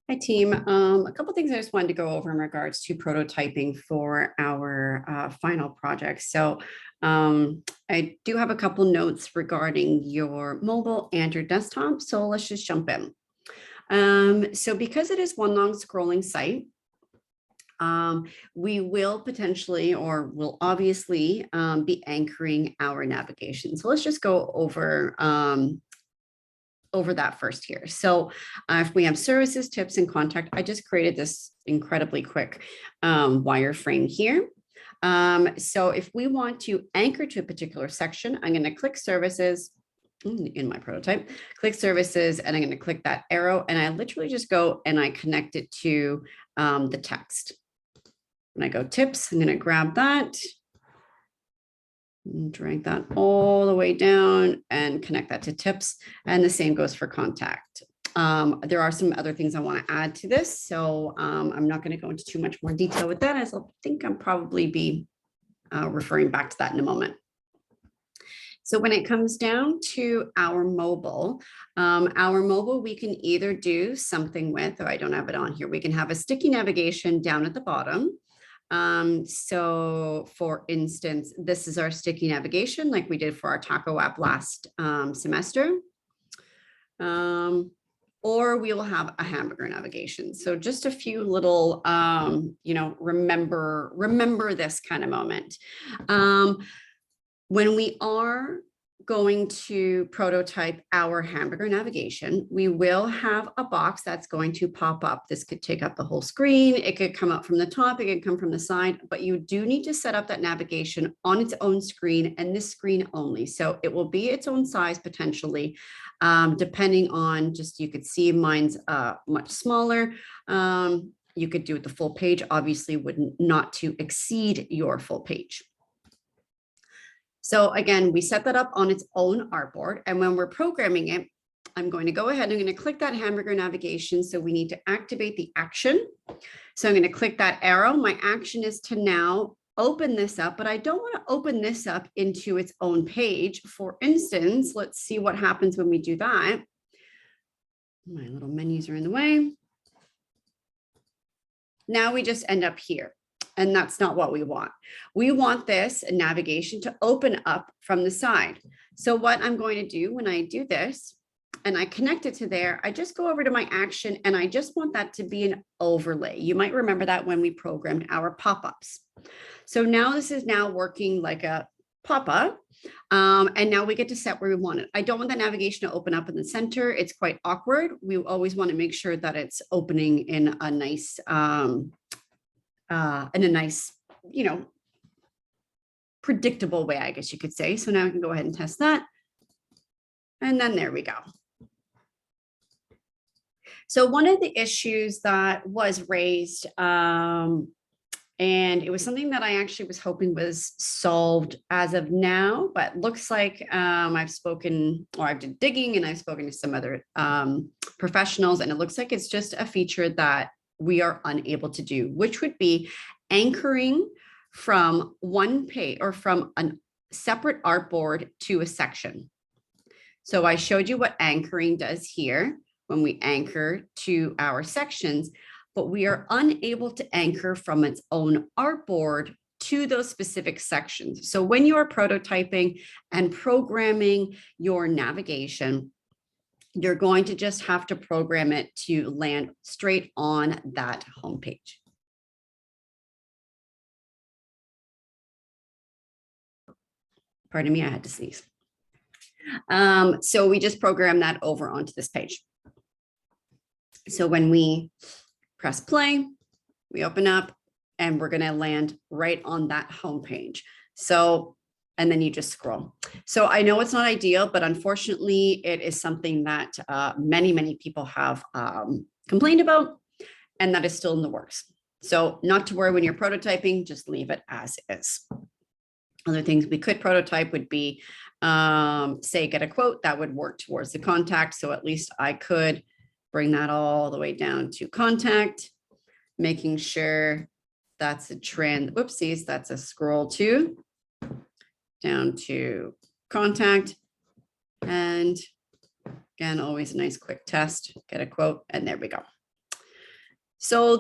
Hi, team. A couple things I just wanted to go over in regards to prototyping for our final project. So I do have a couple notes regarding your mobile and your desktop. So let's just jump in. So because it is one long scrolling site, we will potentially or will obviously be anchoring our navigation. So let's just go over that first here. So if we have services, tips, and contact, I just created this incredibly quick wireframe here. So if we want to anchor to a particular section, I'm going to click services in my prototype, click services, and I'm going to click that arrow. And I literally just go and I connect it to the text. When I go tips, I'm going to grab that. Drag that all the way down and connect that to tips. And the same goes for contact. There are some other things I want to add to this. So I'm not going to go into too much more detail with that, as I think I'll probably be referring back to that in a moment. So when it comes down to our mobile, we can either do something with, or I don't have it on here, we can have a sticky navigation down at the bottom. So for instance, this is our sticky navigation like we did for our taco app last semester. Or we will have a hamburger navigation. So just a few little, remember this kind of moment. When we are going to prototype our hamburger navigation, we will have a box that's going to pop up. This could take up the whole screen. It could come up from the top. It could come from the side, but you do need to set up that navigation on its own screen and this screen only. So it will be its own size potentially, depending on just, you could see mine's much smaller. You could do it the full page, obviously not to exceed your full page. So again, we set that up on its own artboard. And when we're programming it, I'm going to go ahead, I'm going to click that hamburger navigation. So we need to activate the action. So I'm going to click that arrow. My action is to now open this up, but I don't want to open this up into its own page. For instance, let's see what happens when we do that. My little menus are in the way. Now we just end up here. And that's not what we want. We want this navigation to open up from the side. So what I'm going to do when I do this and I connect it to there, I just go over to my action and I just want that to be an overlay. You might remember that when we programmed our pop-ups. So now this is now working like a pop-up. And now we get to set where we want it. I don't want the navigation to open up in the center. It's quite awkward. We always want to make sure that it's opening in a nice predictable way, I guess you could say. So now we can go ahead and test that. And then there we go. So one of the issues that was raised, and it was something that I actually was hoping was solved as of now, but looks like I've did digging and I've spoken to some other professionals, and it looks like it's just a feature that we are unable to do, which would be anchoring from one page or from a separate artboard to a section. So I showed you what anchoring does here when we anchor to our sections, but we are unable to anchor from its own artboard to those specific sections. So when you are prototyping and programming your navigation, you're going to just have to program it to land straight on that homepage. Pardon me, I had to sneeze. So we just program that over onto this page. So when we press play, we open up and we're going to land right on that homepage. So and then you just scroll. So I know it's not ideal, but unfortunately, it is something that many people have complained about, and that is still in the works. So not to worry when you're prototyping, just leave it as is. Other things we could prototype would be, say, get a quote that would work towards the contact. So at least I could bring that all the way down to contact, making sure that's a trend. Whoopsies, that's a scroll to. Down to contact, and again, always a nice quick test, get a quote, and there we go. So